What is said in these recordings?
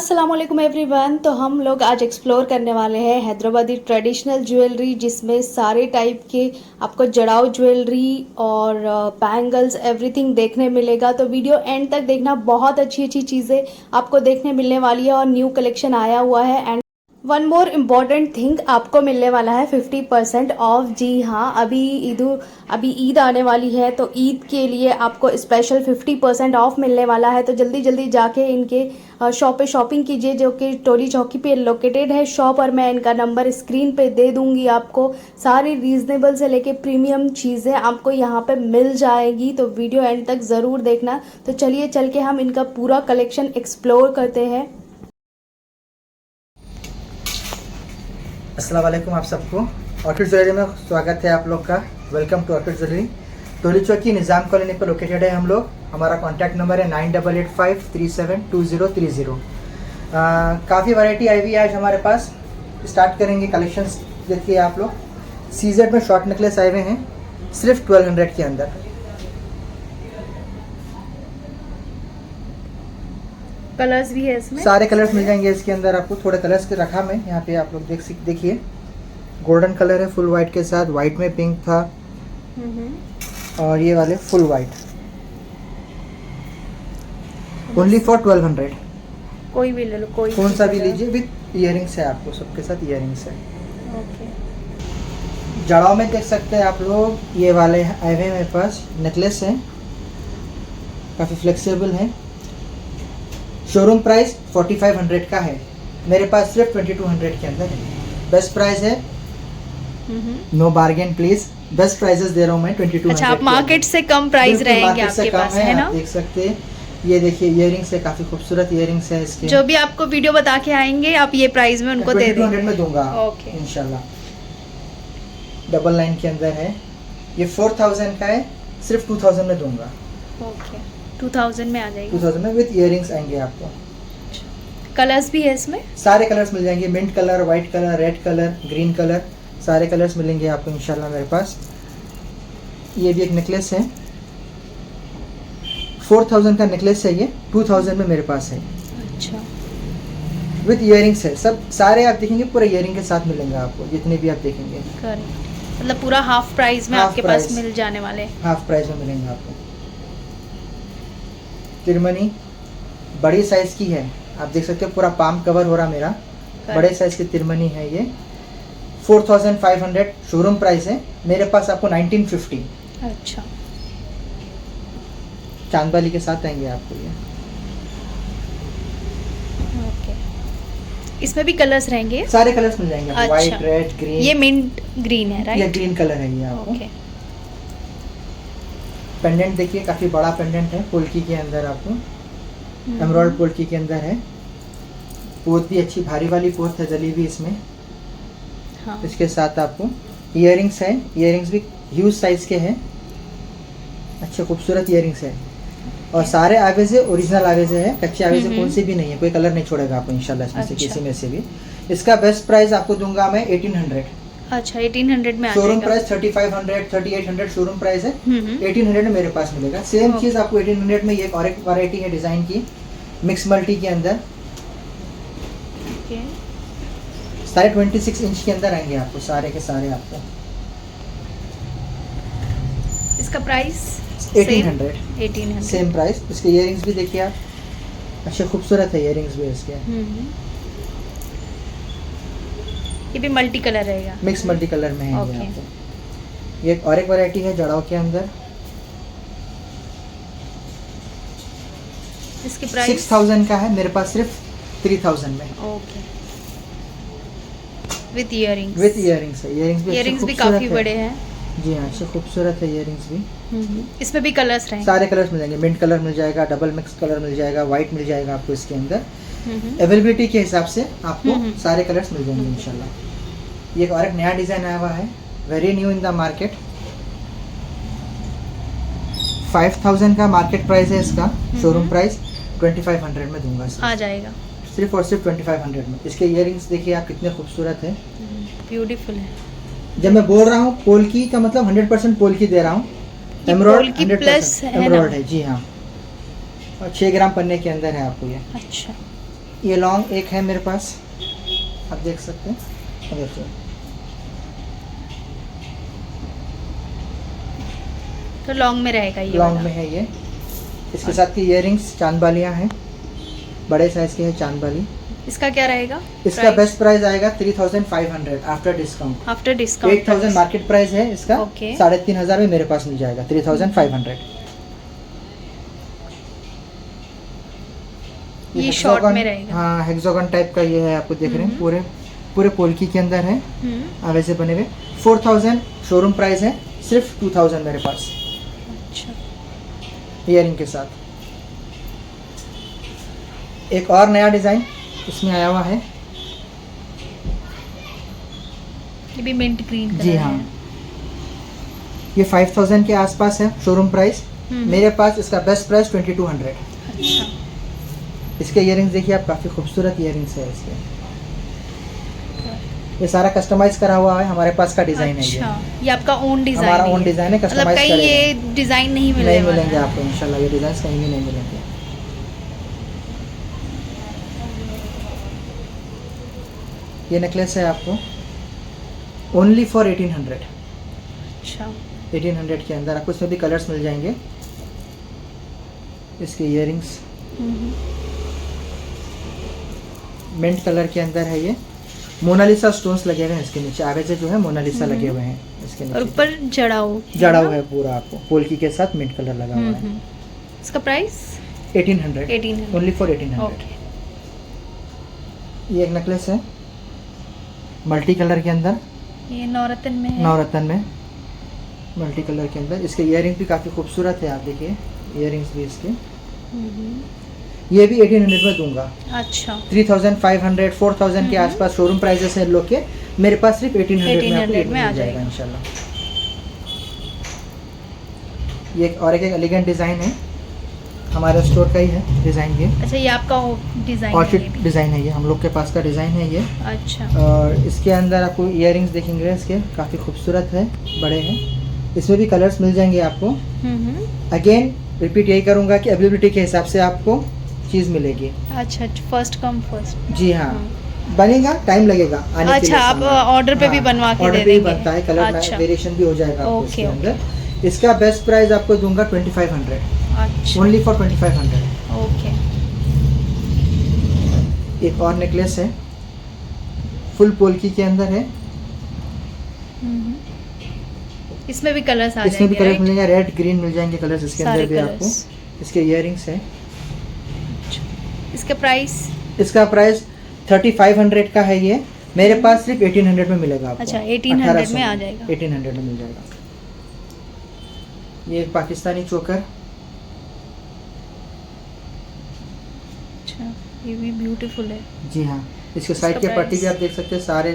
अस्सलामुअलैकुम एवरीवन। तो हम लोग आज एक्सप्लोर करने वाले हैं हैदराबादी ट्रेडिशनल ज्वेलरी, जिसमें सारे टाइप के आपको जड़ाऊ ज्वेलरी और बैंगल्स एवरीथिंग देखने मिलेगा। तो वीडियो एंड तक देखना, बहुत अच्छी अच्छी चीज़ें आपको देखने मिलने वाली है और न्यू कलेक्शन आया हुआ है। And one more important thing, आपको मिलने वाला है 50% ऑफ। जी हाँ, अभी ईद आने वाली है, तो ईद के लिए आपको स्पेशल 50% ऑफ मिलने वाला है। तो जल्दी जल्दी जाके इनके शॉप पे शॉपिंग कीजिए, जो कि टोली चौकी पे लोकेटेड है शॉप। और मैं इनका नंबर स्क्रीन पे दे दूंगी आपको। सारी रीजनेबल से लेके प्रीमियम चीज़ें आपको यहाँ पे मिल जाएगी। तो वीडियो एंड तक ज़रूर देखना। तो चलिए चल के हम इनका पूरा कलेक्शन एक्सप्लोर करते हैं। अस्सलाम वालेकुम आप सबको। ऑर्किड ज्वेलरी में स्वागत है आप लोग का। Welcome to Orchid Jewellery. Toli Chowki Nizam colony पर लोकेटेड है हम लोग। हमारा कॉन्टैक्ट नंबर है 9885372030। काफ़ी वैरायटी आई हुई है आज हमारे पास। स्टार्ट करेंगे कलेक्शंस। देखिए आप लोग, सीजेड में शॉर्ट नेकलेस आए हुए हैं सिर्फ 1200 के अंदर। कलर्स भी है इसमें, सारे सारे कलर्स मिल जाएंगे इसके अंदर आपको। थोड़े कलर्स के रखा मैं यहाँ पे, आप लोग देखिए। गोल्डन कलर है फुल वाइट के साथ, वाइट में पिंक था, और ये वाले फुल वाइट। Only for 1200। कोई भी ले लो, कोई कौन सा भी लीजिए, विद इयरिंग्स है आपको, सबके साथ इयरिंग्स है। ओके। जड़ाव में देख सकते हैं आप लोग, ये वाले आए हुए मेरे पास नेकलेस है, काफ़ी फ्लेक्सिबल है। शोरूम प्राइस 4500 का है, मेरे पास सिर्फ 2200 के अंदर है। बेस्ट प्राइस है, no bargain please. Best prices दे रहा हूँ मैं 2200। अच्छा, आप मार्केट से कम प्राइस रहेंगे आपके पास, है ना? देख सकते हैं, ये देखिए इयरिंग्स है, काफी खूबसूरत इयरिंग्स है इसके। जो भी आपको वीडियो बता के आएंगे आप ये प्राइस में उनको दे देंगे। 2200 में दूंगा ओके, इंशाल्लाह। डबल लाइन के अंदर है, ये 4000 का है, सिर्फ 2000 में दूंगा। ओके, 2000 में आ जाएगी। 2000 में विद इयरिंग्स आएंगे आपको। कलर्स भी है इसमें, सारे कलर्स मिल जाएंगे, mint colour, white colour, red colour, green colour, सारे कलर्स मिलेंगे आपको इंशाल्लाह मेरे पास। ये भी एक नेकलेस है, 4000 का नेकलेस है, ये 2000 में मेरे पास है। अच्छा, विद इयरिंग्स है, सब सारे आप देखेंगे पूरे इयरिंग के साथ मिलेंगे आपको, जितने भी आप देखेंगे। करेक्ट, मतलब पूरा हाफ प्राइस में आपके पास मिल जाने वाले। हाफ प्राइस में मिलेंगे आपको। तिरमनी बड़ी साइज की है, आप देख सकते हो, पूरा पाम कवर हो रहा मेरा। बड़े साइज की तिरमनी है ये, 4500 शोरूम प्राइस है, मेरे पास आपको 1950। अच्छा, चांदबाली के साथ आएंगे आपको ये। ओके, इसमें भी कलर्स रहेंगे, सारे कलर्स मिल जाएंगे। अच्छा। White, red, green. ये मिंट ग्रीन है, राइट? ये ग्रीन कलर है ये आपको। ओके। पेंडेंट देखिए, काफी बड़ा पेंडेंट है, पोल्की के अंदर आपको, एमराल्ड पोल्की के अंदर है। पोत भी अच्छी भारी वाली पोत है डली हुई इसमें। हाँ। इसके साथ आपको इयरिंग्स है, इयरिंग्स भी ह्यूज साइज के हैं, अच्छे खूबसूरत इयरिंग्स है। और सारे आवे से ओरिजिनल आवे से है, कच्चे आवे से कौन से भी नहीं है, कोई कलर नहीं छोड़ेगा आपको इंशाल्लाह इसमें से, किसी में से भी। इसका बेस्ट प्राइस आपको दूंगा मैं 1800। अच्छा, 1800 में आ शोरूम जाएगा। प्राइस 3500 3800 शोरूम प्राइस है, 1800 में मेरे पास मिलेगा। Same okay. चीज आपको 1800 में। ये और एक वैरायटी है डिजाइन की, मिक्स मल्टी के अंदर, ओके। सारे 26 इंच के अंदर आएंगे आपको, सारे के सारे आपको। इसका प्राइस 1800 सेम प्राइस। इसके इयरिंग्स भी देखिए आप, अच्छे खूबसूरत है इयरिंग्स भी इसके। ये भी मल्टी कलर रहेगा, मिक्स मल्टी कलर में है ये ओके। आपको। ये और एक वैरायटी है जड़ाव के अंदर, इसकी प्राइस 6000 का है, मेरे पास सिर्फ 3000 में। Okay, with earrings. With earrings है, इयरिंग्स भी काफी बड़े हैं। जी हाँ, अच्छे खूबसूरत है इयरिंग्स भी। इसमें भी कलर्स रहेंगे, सारे कलर्स मिल जाएंगे, मिंट कलर मिल जाएगा, डबल मिक्स कलर मिल जाएगा, व्हाइट मिल जाएगा आपको इसके अंदर। अवेलेबिलिटी के हिसाब से आपको सारे कलर्स मिल जाएंगे इंशाल्लाह। ये और एक नया डिजाइन आया हुआ है, very new in the market. 5000 का मार्केट प्राइस है इसका, शोरूम प्राइस 2500 में दूंगा आ जाएगा, सिर्फ और सिर्फ 2500 में। इसके इयरिंग्स देखिए आप, कितने खूबसूरत है, ब्यूटीफुल है। जब मैं बोल रहा हूँ पोल्की का मतलब 100% पोल्की दे रहा हूँ। एमराल्ड 100% एमराल्ड है, जी हाँ। और 6 ग्राम पन्ने के अंदर है आपको ये। अच्छा, ये लॉन्ग एक है मेरे पास, आप देख सकते हैं। अब देखिए, तो लॉन्ग में रहेगा ये लॉन्ग वाला। में है ये। इसके साथ की इयरिंग्स चांद बालियाँ हैं, बड़े साइज के हैं चांद बाली। इसका क्या रहेगा? इसका बेस्ट प्राइस आएगा 3500 after discount. After discount 8000 market price है इसका। ओके। 3500 में मेरे पास मिल जाएगा 3500। ये शॉर्ट में रहेगा। हाँ, हेक्सागन टाइप का ये है, आपको देख रहे हैं, पूरे पूरे पोल्की के अंदर है, वैसे बने हुए। 4000 शोरूम प्राइस है, सिर्फ 2000 मेरे पास अच्छा। इयरिंग के साथ। एक और नया डिज़ाइन इसमें आया हुआ है। ये भी मिंट ग्रीन कलर जी हाँ, ये 5000 के आसपास है शोरूम प्राइस। मेरे पास इसका बेस्ट प्राइस 2200। अच्छा। इसके इयरिंग्स देखिए आप, काफ़ी खूबसूरत इयरिंग्स है इसके। ये सारा कस्टमाइज करा हुआ है, हमारे पास का डिज़ाइन है अच्छा, ये आपका ओन डिजाइन हमारा है? ओन डिज़ाइन है, मतलब कस्टमाइज कहीं करेंगे। ये डिजाइन नहीं नहीं मिलेगा? मिलेंगे आपको इंशाल्लाह, ये डिज़ाइन कहीं भी नहीं मिलेंगे। ये नेकलेस है आपको ओनली फॉर 1800। अच्छा। 1800 के अंदर आपको इसमें भी कलर्स मिल जाएंगे। इसके इयरिंग्स मिंट कलर के अंदर है ये। मोनालिसा स्टोन्स लगे हुए हैं इसके नीचे, आगे से जो है मोनालिसा लगे हुए हैं इसके और नीचे। ऊपर जड़ाऊ जड़ा हुआ है पूरा, आपको पोल्की के साथ मिंट कलर लगा हुआ है। इसका प्राइस 1800 1800 ओनली फॉर 1800। ओके। ये एक नेकलेस है मल्टी कलर के अंदर, ये नवरत्न में है? नवरत्न में मल्टी कलर के अंदर। इसके इयरिंग भी काफ़ी खूबसूरत है, आप देखिए इयरिंग्स भी इसके। ये भी 1800 में दूंगा। अच्छा। 3500 4000 के आसपास शोरूम प्राइसेस हैं लोग के, मेरे पास सिर्फ 1800 में आपको ये में आ मिल जाएगा जाएगा इंशाल्लाह। ये और एक एलिगेंट डिज़ाइन है, हमारे स्टोर का ही है डिज़ाइन ये। अच्छा, ये आपका डिजाइन ऑर्चिड डिज़ाइन है ये, हम लोग के पास का डिज़ाइन है ये। अच्छा। और इसके अंदर आपको इयरिंग्स देखेंगे इसके, काफ़ी खूबसूरत है, बड़े हैं। इसमें भी कलर्स मिल जाएंगे आपको। अगेन रिपीट यही करूँगा कि अवेलेबिलिटी के हिसाब से आपको चीज़ मिलेगी। अच्छा, फर्स्ट कम फर्स्ट। जी हाँ, बनेगा, टाइम लगेगा आने के अच्छा, लिए। आप ऑर्डर पे भी बनवा के ऑर्डर दे पे भी देंगे? बनता है, कलर अच्छा। वेरिएशन भी हो जाएगा आपको इसके ओके, अंदर। इसका बेस्ट प्राइस आपको दूंगा 2500 अच्छा। Only for 2500। ओके। एक और नेकलेस है, फुल पोल्की के अंदर है। इसमें भी कलर्स आ इसमें भी जाएंगे, कलर राइट? मिलेंगे, रेड ग्रीन मिल जाएंगे कलर्स इसके सारे अंदर भी आपको। कलर्स। इसके इयरिंग्स है। इसका प्राइस? इसका प्राइस 3500 का है ये, मेरे पास सिर्फ 1800 में मिलेगा आपको। अच्छा, 1800 में आ जाएगा। 1800 में मिल जाएगा। ये एक पाकिस्तानी चोकर, अच्छा, ये भी ब्यूटीफुल है। जी हाँ। इसके साइड इसका के पट्टी भी प्राइस? आप देख सकते हैं, सारे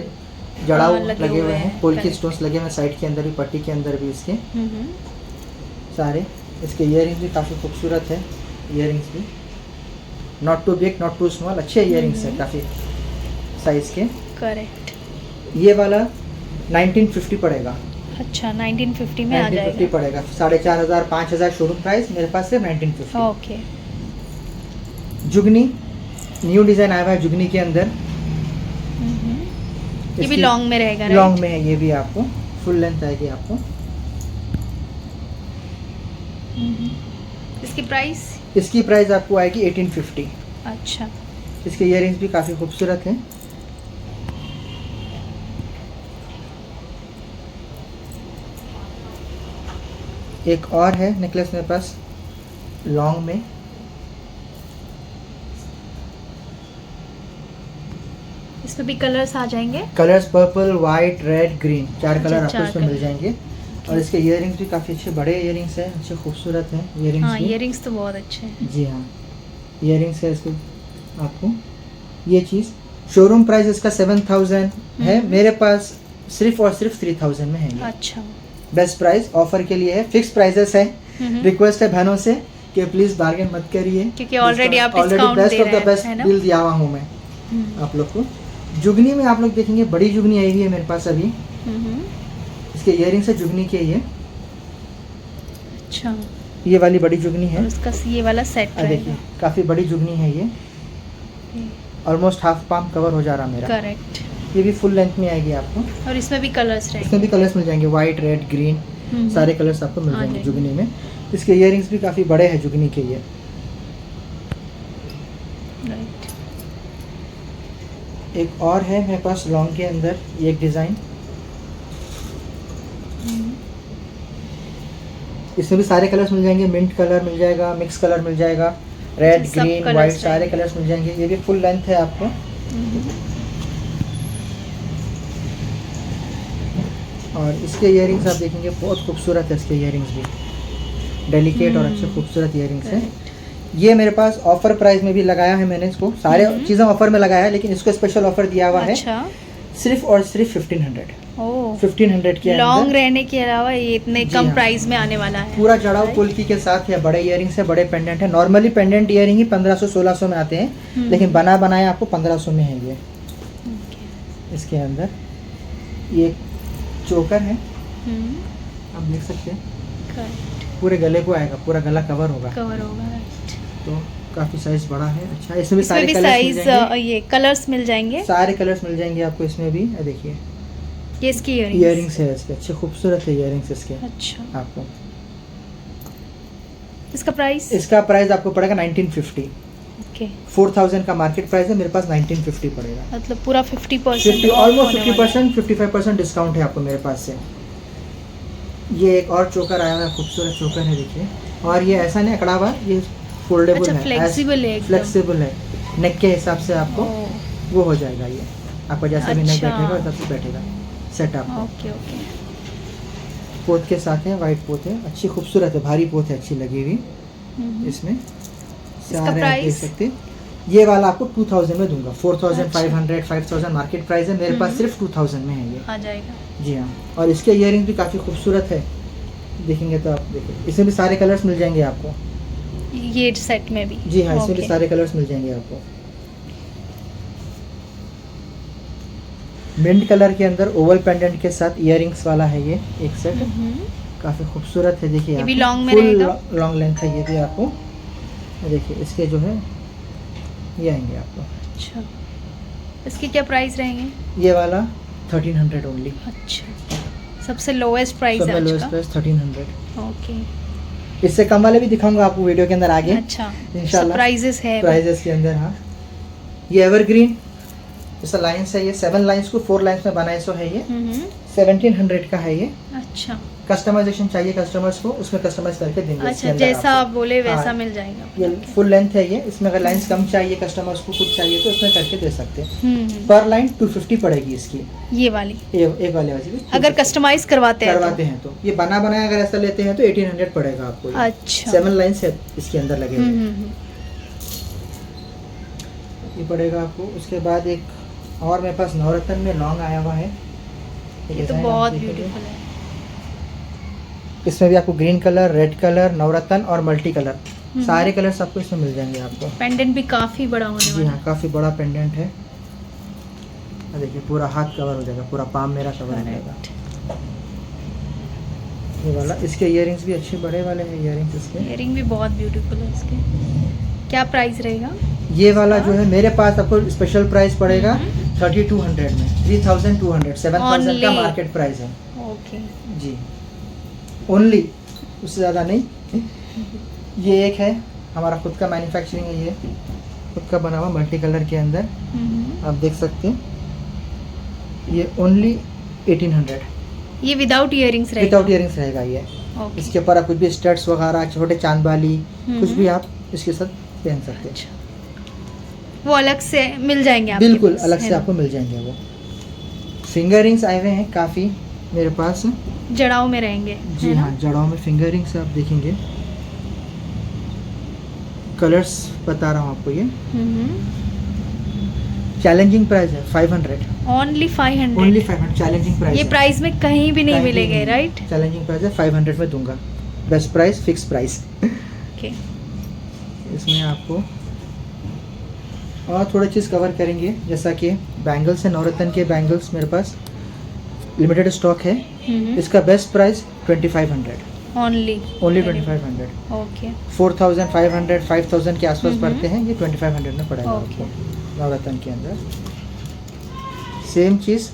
जड़ाऊ हाँ, लगे लगे हुए हुए हैं, हैं, पोल्की correct। स्टोन्स लगे हुए हैं साइड के अंदर भी, पट्टी के अंदर भी इसके सारे। इसके इयरिंग्स भी काफ़ी खूबसूरत है, इयरिंग्स भी not too big not too small, अच्छे इयरिंग्स है काफ़ी साइज के। करेक्ट। ये वाला 1950 पड़ेगा। अच्छा, 1950 में आ 1950 जाएगा। पड़ेगा। 4500 5000 शोरूम प्राइस, मेरे पास सिर्फ 1950। ओके। जुगनी न्यू डिज़ाइन आया हुआ है जुगनी के अंदर। ये भी लॉन्ग में रहेगा, राइट? लॉन्ग में है ये भी, आपको फुल लेंथ आएगी आपको। इसकी प्राइस? इसकी प्राइस आपको आएगी 1850। अच्छा। इसके इयरिंग्स भी काफ़ी खूबसूरत हैं। एक और है नेकलेस मेरे पास लॉन्ग में, इसमें भी कलर्स आ जाएंगे? Colours purple white red green, चार कलर आपको चार इसमें मिल कलर। जाएंगे। और इसके इयरिंग्स भी काफ़ी अच्छे बड़े इयरिंग्स हैं, अच्छे खूबसूरत हैं इयरिंग्स हाँ, भी। इयरिंग्स तो बहुत अच्छे हैं। जी हाँ, इयरिंग्स है इसके आपको। ये चीज़ शोरूम प्राइस इसका 7000 है, मेरे पास सिर्फ और सिर्फ 3000 में है ये। अच्छा। बेस्ट प्राइस ऑफर के लिए है, फिक्स प्राइसेस है। रिक्वेस्ट है बहनों से कि प्लीज़ बार्गेन मत करिए, क्योंकि ऑलरेडी आप already discount best they of रहे द बेस्ट हैं, है ना? डील दिया हुआ हूँ मैं आप लोग को। जुगनी में आप लोग देखेंगे बड़ी जुगनी आई हुई है मेरे पास अभी। इसके इयरिंग्स है जुगनी के, ये अच्छा। ये वाली बड़ी जुगनी है। और उसका ये वाला सेट देखिए रहेगा। काफ़ी बड़ी जुगनी है ये। ऑलमोस्ट हाफ पाम कवर हो जा रहा मेरा। करेक्ट। ये भी फुल लेंथ में आएगी आपको। और इसमें भी कलर्स इसमें रहेंगे। भी कलर्स मिल जाएंगे, वाइट, रेड, ग्रीन, सारे कलर्स आपको मिल आ जाएंगे जाएंगे। जुगनी में। इसके इयरिंग्स भी काफ़ी बड़े हैं जुगनी के ये। राइट। एक और है मेरे पास लॉन्ग के अंदर ये एक डिज़ाइन, इसमें भी सारे कलर्स मिल जाएंगे। मिंट कलर मिल जाएगा, मिक्स कलर मिल जाएगा, रेड, सब ग्रीन, colours वाइट, सारे रहेंगे। कलर्स मिल जाएंगे। ये भी फुल लेंथ है आपको। और इसके इयरिंग्स आप देखेंगे बहुत खूबसूरत है। इसके इयरिंग्स भी डेलिकेट और अच्छे खूबसूरत इयरिंग्स हैं। ये मेरे पास ऑफर प्राइस में भी लगाया है मैंने इसको। सारे चीज़ें ऑफर में लगाया है, लेकिन इसको स्पेशल ऑफर दिया हुआ है अच्छा। सिर्फ और सिर्फ 1500। ओह, 1500 के लॉन्ग अंदर रहने के अलावा ये इतने जी कम हाँ। प्राइस में आने वाला है। पूरा जड़ाव कुल्फी के साथ है, बड़े इयरिंग्स है, बड़े पेंडेंट है। नॉर्मली पेंडेंट इयरिंग ही 1500-1600 में आते हैं, लेकिन बना बनाया आपको 1500 में है ये। इसके अंदर ये चोकर है, आप देख सकते हैं, पूरे गले को आएगा, पूरा गला कवर होगा, कवर होगा। राइट। तो काफ़ी साइज बड़ा है। अच्छा, इसमें भी इसमें सारे भी कलर्स मिल साइज जाएंगे, ये कलर्स मिल जाएंगे। सारे कलर्स मिल जाएंगे आपको इसमें भी। देखिए ये इसकी इयरिंग्स है इसके, अच्छे खूबसूरत है इयरिंग्स इसके। अच्छा। आपको इसका प्राइस? इसका प्राइस आपको पड़ेगा 1950। ओके। 4000 का मार्केट प्राइस है, मेरे पास 1950 पड़ेगा। मतलब पूरा 50%, 50 ऑलमोस्ट 50%, 55% डिस्काउंट है आपको मेरे पास से। ये एक और चोकर आया हुआ है, खूबसूरत चोकर है देखिए। और ये ऐसा नहीं अकड़ा हुआ, ये फोल्डेबल अच्छा, है, फ्लेक्सिबल है एकदम। फ्लेक्सिबल है, नेक के हिसाब से आपको ओह, वो हो जाएगा। ये आपका जैसा भी नेक अच्छा। बैठेगा वैसा भी बैठेगा सेट आपको। Okay okay. पोत के साथ है, वाइट पोत है, अच्छी खूबसूरत है, भारी पोत है, अच्छी लगी हुई इसमें। सारे आप देख प्राइस? सकते हैं। ये वाला आपको 2000 में दूंगा। 4500, 5000 मार्केट प्राइस है, मेरे पास सिर्फ 2000 में है ये। आ जाएगा। जी हाँ। और इसके इयरिंग भी काफ़ी खूबसूरत है, देखेंगे तो आप देखिए। इसमें भी सारे कलर्स मिल जाएंगे आपको। ये सेट में भी? जी हाँ, इसमें भी ओके। सारे कलर्स मिल जाएंगे आपको। मिंट कलर के अंदर ओवल पेंडेंट के साथ इयरिंग्स वाला है ये एक सेट, काफ़ी खूबसूरत है। देखिए ये भी आपको लॉन्ग में फुल रहेगा? लॉन्ग लेंथ है ये भी आपको। देखिए इसके जो है ये आएंगे आपको। अच्छा, इसके क्या प्राइस रहेंगे? ये वाला 1300 ओनली। अच्छा, सबसे लोएस्ट प्राइस है आज लोएस्ट का? प्राइस 1300। ओके। इससे कम वाले भी दिखाऊंगा आपको वीडियो के अंदर आगे। अच्छा, इंशाल्लाह। प्राइजेस है? प्राइजेस के अंदर हाँ। ये एवरग्रीन जैसा लाइन्स है, ये 7 लाइन्स को 4 लाइन्स में बनाए सो है ये। 1700 का है ये। अच्छा कस्टमाइजेशन चाहिए कस्टमर्स को, उसमें कस्टमाइज करके देंगे। इसके अच्छा, अंदर जैसा आप बोले वैसा हाँ। मिल जाएगा। ये फुल लेंथ है ये, इसमें अगर लाइन्स कम चाहिए कस्टमर्स को, कुछ चाहिए तो उसमें करके दे सकते हैं। पर लाइन 250 पड़ेगी इसकी। ये वाली एक वाले वाली भी अगर कस्टमाइज करवाते हैं करवाते हैं तो। ये बना बनाया अगर ऐसा लेते हैं तो 1800 पड़ेगा आपको ये। अच्छा। 7 लाइन्स है इसके अंदर लगे हुए, ये पड़ेगा आपको। उसके बाद एक और मेरे पास नवरत्न में लॉन्ग आया हुआ है, ये तो design आप बहुत देखेंगे। ब्यूटीफुल है। इसमें भी आपको ग्रीन कलर, रेड कलर, नवरत्न और मल्टी कलर, सारे कलर्स आपको इसमें मिल जाएंगे आपको। पेंडेंट भी काफी बड़ा होने जी वाला हाँ, काफ़ी बड़ा पेंडेंट है। देखिए पूरा हाथ कवर हो जाएगा, पूरा पाम मेरा कवर हो जाएगा ये वाला। इसके इयरिंग्स भी अच्छे बड़े वाले हैं इयरिंग्स इसके। इयरिंग भी बहुत ब्यूटीफुल है इसके। क्या प्राइस रहेगा? ये वाला जो है मेरे पास आपको स्पेशल प्राइस पड़ेगा 3200 में। 3200, 7000 का Only। मार्केट प्राइस है ओके। जी, ओनली, उससे ज़्यादा नहीं। ये एक है हमारा खुद का मैन्युफैक्चरिंग है, ये खुद का बना हुआ मल्टी कलर के अंदर, आप देख सकते हैं। ये ओनली 1800, ये विदाउट इयरिंग्स रहेगा? विदाउट इयरिंग्स रहेगा ये। ओके। इसके ऊपर आप कुछ भी स्टड्स वगैरह, छोटे चांद वाली, कुछ भी आप इसके साथ पहन सकते हैं। अच्छा, वो अलग से मिल जाएंगे आपके बिल्कुल पास, अलग है से ना? आपको मिल जाएंगे वो। फिंगर रिंग्स आए हुए हैं काफ़ी मेरे पास। जड़ाव में रहेंगे, जी है ना? हाँ, जड़ों में फिंगर रिंग्स आप देखेंगे। कलर्स बता रहा हूँ आपको ये। चैलेंजिंग प्राइस है 500, ओनली 500? ओनली 500 चैलेंजिंग प्राइस ये है। प्राइस में कहीं भी नहीं कहीं भी मिलेंगे, नहीं। राइट? चैलेंजिंग प्राइस है, 500 में दूंगा। Best price, fix price. Okay. इसमें आपको और थोड़ी चीज़ कवर करेंगे, जैसा कि बैंगल्स है, नवरत्न के बैंगल्स मेरे पास लिमिटेड स्टॉक है। इसका best price 2500, only only 2500। Okay. 4500, 5000 के आसपास पड़ते हैं, ये 2500 में पड़ेगा ओके। आपको। नवरत्न के अंदर। सेम चीज़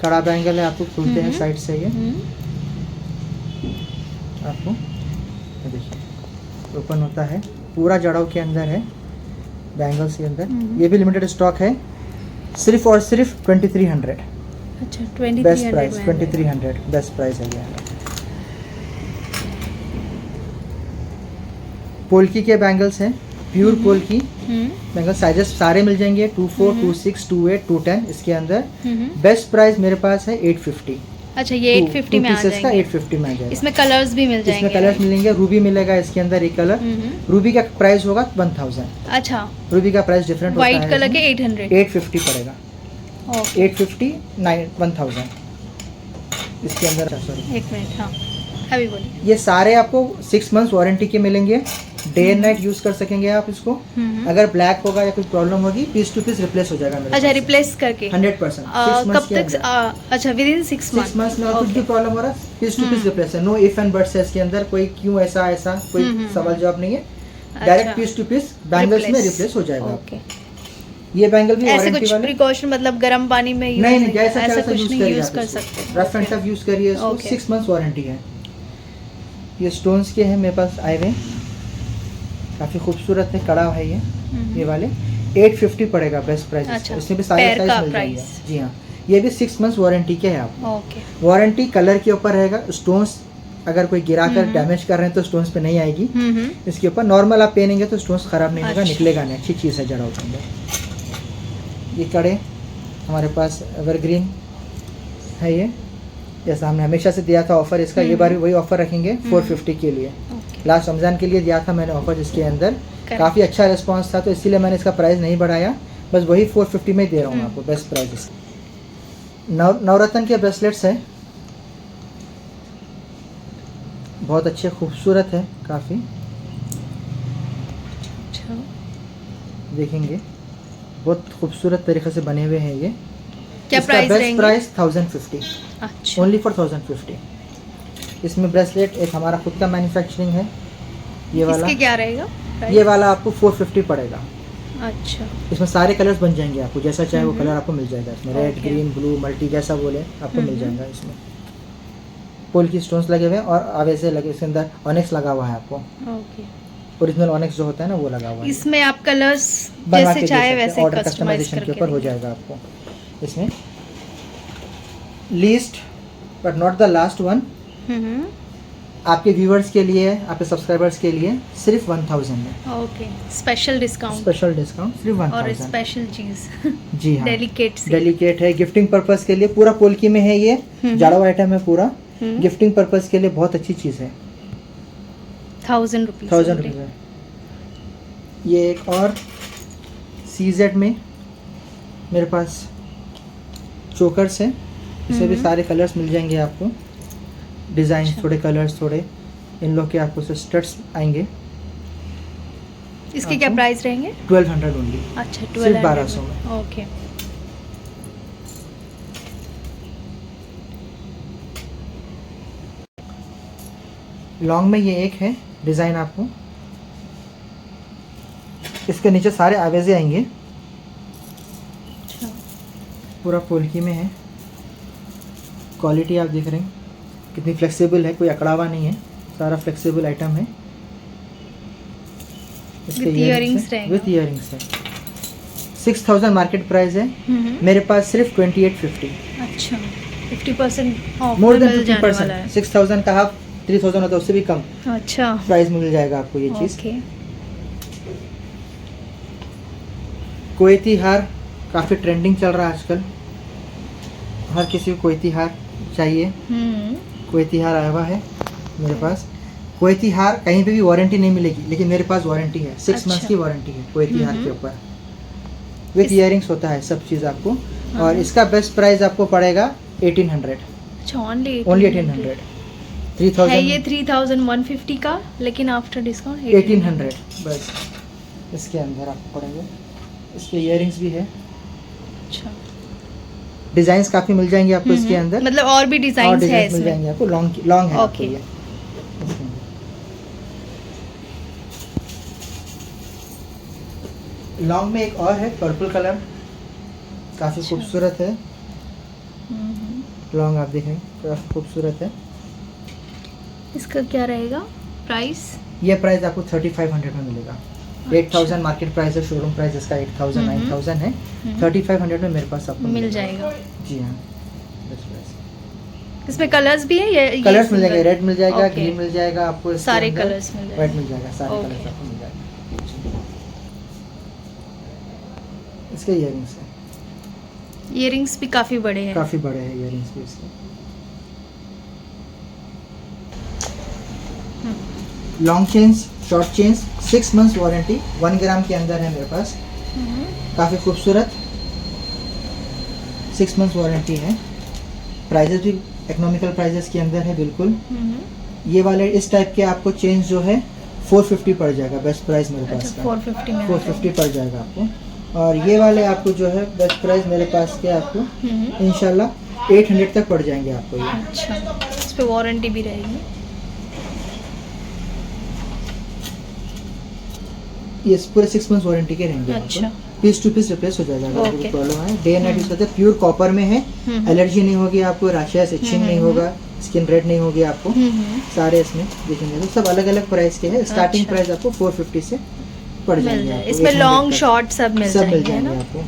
कड़ा बैंगल है, आपको खुलते हैं साइड से ये आपको ये देखिए ओपन होता है, पूरा जड़ाव के अंदर है बैंगल्स के अंदर। ये भी लिमिटेड स्टॉक है, सिर्फ और सिर्फ 2300। अच्छा, बेस्ट प्राइस 2300 बेस्ट प्राइस है ये। पोल्की के बैंगल्स हैं, प्योर पोल्की बैंगल। साइजेस सारे मिल जाएंगे 24, 26, 28, 210 इसके अंदर। बेस्ट प्राइस मेरे पास है 850। अच्छा, ये 850 में आ पीसेस का जाएंगे। 850 में आ जाएगा। इसमें कलर्स भी मिल जाएंगे। इसमें कलर्स मिलेंगे, रूबी मिलेगा इसके अंदर एक कलर। रूबी का प्राइस होगा 1000। अच्छा, रूबी का प्राइस डिफरेंट होता है। व्हाइट कलर के 800। 850 पड़ेगा। ओके, 850 1000 इसके अंदर। सॉरी, एक मिनट। हाँ, अभी बोलिए। ये सारे आपको 6 मंथ्स वारंटी के मिलेंगे। डे एंड नाइट यूज कर सकेंगे आप इसको। अगर ब्लैक होगा या कुछ प्रॉब्लम होगी, पीस टू पीस रिप्लेस हो जाएगा मेरे अच्छा, पास। रिप्लेस करके 100%। कब तक? अच्छा, विद इन 6 6 मंथ्स में और कुछ भी प्रॉब्लम हो रहा है, पीस टू पीस रिप्लेस है। नो इफ एंड बट्स है इसके अंदर, कोई क्यों ऐसा कोई सवाल जवाब नहीं है। Direct piece to piece bangles में रिप्लेस हो जाएगा। ओके, ये बैंगल भी ऐसे वारंटी कुछ वाले। प्रिकॉशन मतलब गर्म पानी में यूज नहीं, जैसा ऐसा कुछ कुछ नहीं यूज कर सकते। रफ एंड टफ यूज करिए इसको। Okay. 6 मंथ्स वारंटी है। ये स्टोन्स के हैं मेरे पास आए हुए, काफी खूबसूरत है, कड़ा है ये वाले। 850 पड़ेगा बेस्ट प्राइस। अच्छा, इसमें भी सारे पैर साइज का मिल जाएंगे। प्राइस। जी हाँ, ये भी 6 मंथ्स वारंटी के है आपको। ओके, वारंटी कलर के ऊपर रहेगा। स्टोन्स अगर कोई गिरा कर डैमेज कर रहे हैं तो स्टोन्स पे नहीं आएगी। इसके ऊपर नॉर्मल आप पहनेंगे तो स्टोन्स खराब नहीं होगा, अच्छा। निकलेगा नहीं। अच्छी चीज़ है जड़ाव के अंदर। ये कड़े हमारे पास एवरग्रीन है ये, जैसा हमने हमेशा से दिया था ऑफर इसका, ये बार वही ऑफर रखेंगे 450 के लिए। लास्ट रमज़ान के लिए दिया था मैंने ऑफर, इसके अंदर काफ़ी अच्छा रिस्पांस था, तो इसीलिए मैंने इसका प्राइस नहीं बढ़ाया, बस वही 450 में ही दे रहा हूँ आपको बेस्ट प्राइस। नवरत्न के ब्रेसलेट्स हैं, बहुत अच्छे खूबसूरत है काफ़ी। अच्छा, देखेंगे बहुत खूबसूरत तरीके से बने हुए हैं ये। क्या इसका प्राइस बेस्ट रहेंगे? प्राइस 1050, अच्छा, ओनली फॉर 1050। इसमें ब्रेसलेट एक हमारा खुद का मैन्युफैक्चरिंग है, ये वाला। इसके क्या रहेगा प्राइस? ये वाला आपको 450 पड़ेगा। अच्छा, इसमें सारे कलर्स बन जाएंगे आपको, जैसा चाहे वो कलर आपको मिल जाएगा इसमें। Red, Okay. Green, blue, multi जैसा बोले आपको मिल जाएगा इसमें। पोल की स्टोन्स लगे हुए हैं और आवेजे लगे, इसके अंदर ऑनिक्स लगा हुआ है आपको। ओके। ओरिजिनल ऑनिक्स जो होता है ना वो लगा हुआ है। इसमें आप कलर्स बनवा जैसे के चाहे दे सकते वैसे हैं, ऑर्डर कस्टमाइज कस्टमाइजेशन के करके ऊपर हो देंगे। जाएगा आपको। इसमें least but not the last one, आपके व्यूअर्स के लिए, आपके सब्सक्राइबर्स के लिए सिर्फ 1000 है। Okay, special discount special discount सिर्फ और 1000। स्पेशल चीज जी हाँ, डेलिकेट सी। डेलिकेट है, गिफ्टिंग पर्पस के लिए। पूरा पोल्की में है ये, जाड़ो आइटम है पूरा। गिफ्टिंग पर्पस के लिए बहुत अच्छी चीज़ है। 1000 रुपीज। 1000 रुपीज़ है। ये एक और CZ में मेरे पास चोकर्स है, इसमें भी सारे कलर्स मिल जाएंगे आपको। डिज़ाइन अच्छा। थोड़े, कलर्स थोड़े, इन लोग के आपको स्टड्स आएंगे। इसके क्या आपको प्राइस रहेंगे? 1200 ओनली। अच्छा, सिर्फ 1200 1200 में। ओके। लॉन्ग में ये एक है डिज़ाइन आपको, इसके नीचे सारे आवेजे आएंगे। अच्छा, पूरा पोल्की में है। क्वालिटी आप देख रहे हैं कितनी फ्लेक्सिबल है, कोई अकड़ावा नहीं है, सारा फ्लेक्सिबल आइटम है। With earrings रहेगा। विथ ईयरिंग्स है। 6000 मार्केट प्राइस है, मेरे पास सिर्फ 2850। अच्छा, 50% ऑफ मोर देन मिल जाने वाला 50%। है। 6000 का हाफ 3000 होता है, उससे भी कम अच्छा, प्राइस मिल जाएगा आपको ये चीज़। ओके। कोयती हार काफ़ी ट्रेंडिंग चल रहा है आजकल, हर किसी को कोयती हार चाहिए। कोयती हार आया हुआ है मेरे पास। कोयती हार कहीं पे भी वारंटी नहीं मिलेगी, लेकिन मेरे पास वारंटी है, 6 अच्छा। मंथ्स की वारंटी है कोयती हार के ऊपर। विथ ईयरिंग्स होता है सब चीज़ आपको। और इसका बेस्ट प्राइस आपको पड़ेगा 1800, अच्छा, ओनली ओनली 1800। है 3000 ये 3150 का, लेकिन आफ्टर डिस्काउंट 1800 बस। इसके अंदर आपको पड़ेंगे, इसके ईयरिंग्स भी है। अच्छा, डिजाइन्स काफ़ी मिल जाएंगे आपको इसके अंदर, मतलब और भी और डिजाइन है डिजाइन मिल इसमें। जाएंगे आपको। लॉन्ग है आपको Okay. ये। लॉन्ग में एक और है पर्पल कलर, काफ़ी अच्छा। खूबसूरत है। हम्म। लॉन्ग आप देखें काफ़ी खूबसूरत है। इसका क्या रहेगा प्राइस? ये प्राइस आपको 3500 में मिलेगा। 8000 मार्केट प्राइस है, शोरूम प्राइस इसका 8000 9000 है। 3500 में मेरे पास आपको मिल मिलेगा। जाएगा। जी हाँ, बेस्ट प्राइस। इसमें कलर्स भी है? ये कलर्स मिल जाएगा, single? रेड मिल जाएगा, Okay. ग्रीन मिल जाएगा आपको, इसके सारे अंदर कलर्स मिल वाइट जाएंगे। मिल जाएगा, सारे Okay. कलर्स आपको मिल जाएगा। इसके इयररिंग्स है, इयररिंग्स भी काफी बड़े हैं। काफ़ी बड़े हैं इयररिंग्स भी इसके। Long chains, short chains, 6 months warranty, 1 ग्राम के अंदर है मेरे पास। काफ़ी खूबसूरत, 6 मंथ्स वारंटी है। प्राइजेस भी इकोनॉमिकल प्राइजेस के अंदर है बिल्कुल। ये वाले इस टाइप के आपको चेन्स जो है 450 पड़ जाएगा, बेस्ट प्राइस मेरे पास अच्छा, का 450 में 450 पड़ जाएगा आपको। और ये वाले आपको जो है बेस्ट प्राइस मेरे पास के आपको इंशाल्लाह 800 तक पड़ जाएंगे आपको ये। अच्छा, इस पे वारंटी भी रहेगी। ये पूरे 6 मंथ्स वारंटी के रहेंगे। अच्छा। पीस टू पीस रिप्लेस हो जाएगा अगर Okay. कोई प्रॉब्लम है। डे नाइट यूज करते हैं, प्योर कॉपर में है, एलर्जी नहीं होगी आपको, रैशेस इचिंग नहीं होगा, स्किन रेड नहीं होगी आपको। सारे इसमें देखेंगे तो सब अलग अलग प्राइस के हैं। स्टार्टिंग अच्छा। प्राइस आपको 450 से पड़ मिल जाएंगे जाए, आपको। इसमें 800 लॉन्ग तक। शॉर्ट सब मिल सब मिल जाएंगे, है जाएंगे ना? आपको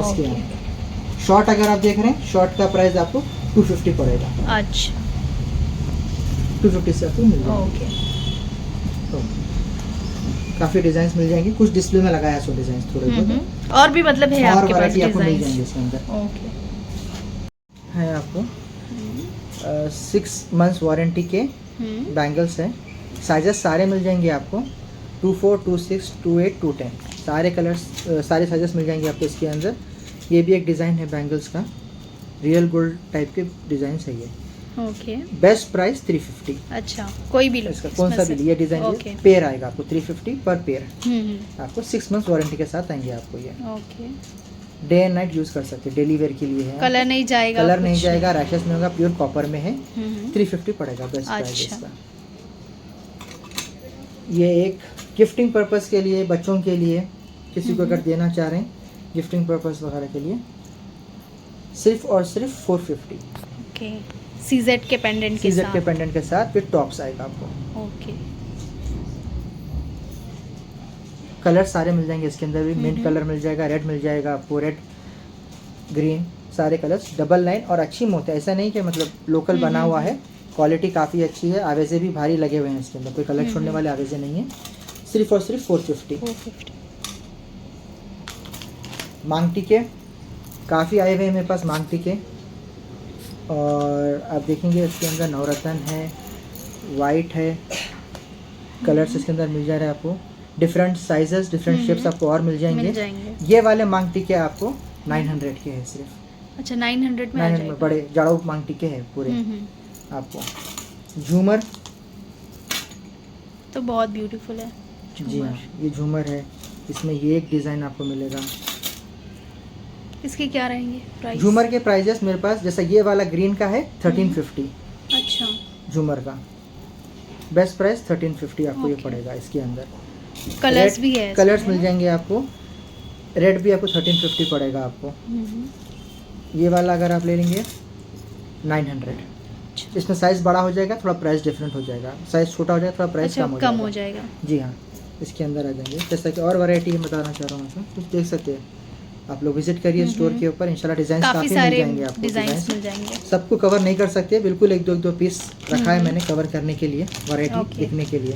इसके Okay. अंदर। शॉर्ट अगर आप देख रहे हैं, शॉर्ट का प्राइस आपको 250 पड़ेगा। अच्छा, 250 से आपको मिल जाएगा। ओके। काफ़ी डिजाइन मिल जाएंगे, कुछ डिस्प्ले में लगाया 100 डिजाइन थोड़े बहुत, और भी मतलब है और आपके पास वैरायटी आपको मिल डिजाइन? जाएंगे इसके अंदर। ओके। है आपको 6 मंथ्स वारंटी के बैंगल्स हैं। साइजेस सारे मिल जाएंगे आपको, 24, 26, 28, 210 सारे कलर्स, सारे साइजेस मिल जाएंगे आपको इसके अंदर। ये भी एक डिज़ाइन है बैंगल्स का, रियल गोल्ड टाइप के डिज़ाइन है ये। ओके। Best price 350। अच्छा, कोई भी लो इसका कौन सा इसमें भी से? ये डिज़ाइन ओके। पेयर आएगा आपको 350 पर पेयर। हम्म। आपको 6 मंथ्स वारंटी के साथ आएंगे आपको ये। Okay. Day and night use कर सकते हैं, डेली वेयर के लिए है। कलर नहीं जाएगा? कलर नहीं कुछ? जाएगा, रैशेस नहीं होगा, प्योर कॉपर में है। हम्म। 350 पड़ेगा बेस्ट प्राइस अच्छा। इसका। ये एक गिफ्टिंग पर्पस के लिए, बच्चों के लिए, किसी को अगर देना चाह रहे हैं गिफ्टिंग पर्पस वगैरह के लिए, सिर्फ और सिर्फ 450। ओके, सीजेड के पेंडेंट के सीजेड साथ? के पेंडेंट के साथ फिर टॉप्स आएगा आपको। ओके। कलर सारे मिल जाएंगे इसके अंदर भी। मिंट कलर मिल जाएगा, रेड मिल जाएगा आपको, रेड ग्रीन सारे कलर्स। डबल लाइन और अच्छी मोती, ऐसा नहीं कि मतलब लोकल बना हुआ है, क्वालिटी काफ़ी अच्छी है। आवेजे भी भारी लगे हुए हैं इसके अंदर, कोई कलर छोड़ने वाले आवेजे नहीं है। सिर्फ और सिर्फ 450। मांग टीके काफ़ी आए हुए हैं मेरे पास, मांग टीके। और आप देखेंगे इसके अंदर नवरत्न है, वाइट है, कलर्स इसके अंदर मिल जा रहे हैं आपको। डिफरेंट साइजेस, डिफरेंट शेप्स आपको और मिल मिल जाएंगे। जाएंगे। ये वाले मांग टीके आपको 900 के हैं सिर्फ। अच्छा, 900 में आ 900 जाएगा। में बड़े जड़ाऊ मांग टीके हैं पूरे आपको। झूमर, तो बहुत ब्यूटीफुल है जी हाँ, ये झूमर है। इसमें ये एक डिज़ाइन आपको मिलेगा। इसके क्या रहेंगे प्राइस? झूमर के प्राइजेस मेरे पास, जैसा ये वाला ग्रीन का है 1350 अच्छा। झूमर का। बेस्ट प्राइस 1350 आपको ये Okay. पड़ेगा। इसके अंदर कलर्स Red- भी है? कलर्स इसमें? मिल जाएंगे आपको। रेड भी आपको 1350 पड़ेगा आपको। ये वाला अगर आप ले लेंगे 900। अच्छा। इसमें साइज़ बड़ा हो जाएगा, थोड़ा प्राइस डिफरेंट हो जाएगा। साइज़ छोटा हो जाएगा, थोड़ा प्राइस अच्छा, कम कम हो हो जाएगा। जाएगा। जी हाँ, इसके अंदर आ जाएंगे। जैसा कि और वैरायटी मैं बताना चाह रहा हूँ, इसमें कुछ देख सकते हैं आप लोग, विजिट करिए स्टोर के ऊपर, इंशाल्लाह डिज़ाइन काफी काफ़ी मिल सारे जाएंगे आपको। डिजाइन्स मिल जाएंगे। सबको कवर नहीं कर सकते, बिल्कुल एक दो पीस रखा है मैंने कवर करने के लिए, वैरायटी Okay. दिखने के लिए।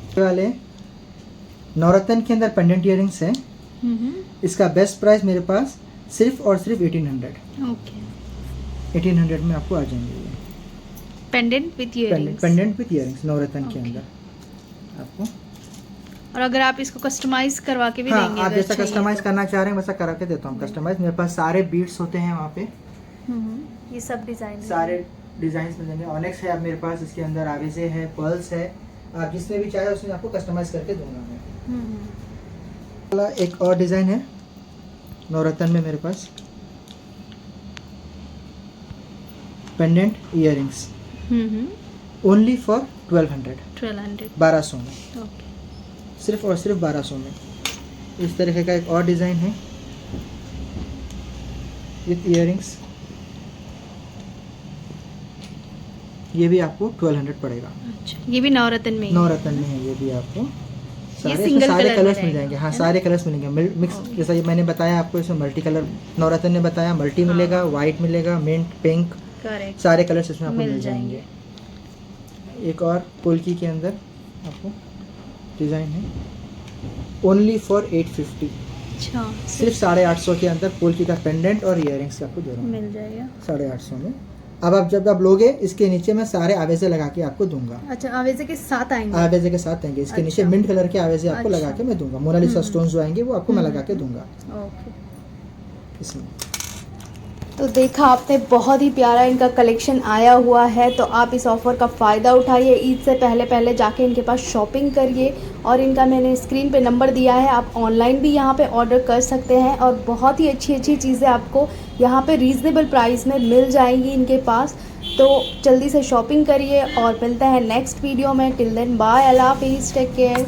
ये वाले नवरत्न के अंदर पेंडेंट इयरिंग्स हैं। इसका बेस्ट प्राइस मेरे पास सिर्फ और सिर्फ 1800। ओके। 1800 में आपको आ जाएंगे ये pendant with earrings. Pendant with earrings Navratna के Okay. अंदर आपको। और अगर आप इसको कस्टमाइज करवा के भी हाँ, देंगे आप अगर जैसा चाहिए कस्टमाइज तो? करना चाह रहे हैं वैसा करा के देता हूँ कस्टमाइज। मेरे पास सारे बीड्स होते हैं वहाँ पे, ये सब डिजाइन सारे डिजाइन मिल जाएंगे। ऑनेक्स है आप मेरे पास, इसके अंदर आवेजे है, पर्ल्स है, आप जिसमें भी चाहे उसमें आपको कस्टमाइज करके दूंगा मैं। एक और डिज़ाइन है नवरत्न में मेरे पास, पेंडेंट इयरिंग्स ओनली फॉर 1200। 1200। 1200 में, ओके। सिर्फ और सिर्फ 1200 में। इस तरीके का एक और डिज़ाइन है विथ ईयरिंग्स, ये भी आपको 1200 पड़ेगा। अच्छा, ये भी नवरत्न में ही है। नवरत्न में है ये भी आपको। सारे सिंगल इसमें सारे कलर में कलर्स मिल रहेगा, जाएंगे। हाँ है ना? सारे कलर्स मिलेंगे मिक्स, जैसा ये मैंने बताया आपको, इसमें मल्टी कलर नवरत्न ने बताया, मल्टी हाँ। मिलेगा, वाइट मिलेगा, मिंट, पिंक, करेक्ट, सारे कलर्स इसमें आपको मिल मिल जाएंगे। एक और पुल्की के अंदर आपको डिज़ाइन है, ओनली फॉर 850, अच्छा, सिर्फ 850 के अंदर पुल्की का पेंडेंट और इयरिंग्स आपको दे रहा हूँ मिल जाएगा। 850 में। अब आप जब आप लोगे इसके नीचे मैं सारे आवेजे लगा के आपको दूंगा, अच्छा, आवेजे के साथ आएंगे। आवेजे के साथ आएंगे, इसके नीचे अच्छा। मिंट कलर के आवेजे आपको अच्छा। लगा के मैं दूंगा। मोनालिसा हम्म। स्टोन्स जो आएंगे वो आपको मैं लगा के दूंगा ओके, इसमें। तो देखा आपने, बहुत ही प्यारा इनका कलेक्शन आया हुआ है। तो आप इस ऑफ़र का फ़ायदा उठाइए, ईद से पहले पहले जाके इनके पास शॉपिंग करिए। और इनका मैंने स्क्रीन पे नंबर दिया है, आप ऑनलाइन भी यहाँ पे ऑर्डर कर सकते हैं। और बहुत ही अच्छी अच्छी चीज़ें आपको यहाँ पे रीज़नेबल प्राइस में मिल जाएंगी इनके पास। तो जल्दी से शॉपिंग करिए और मिलते हैं नेक्स्ट वीडियो में। टिल देन बाय, अल्लाह हाफिज़, टेक केयर।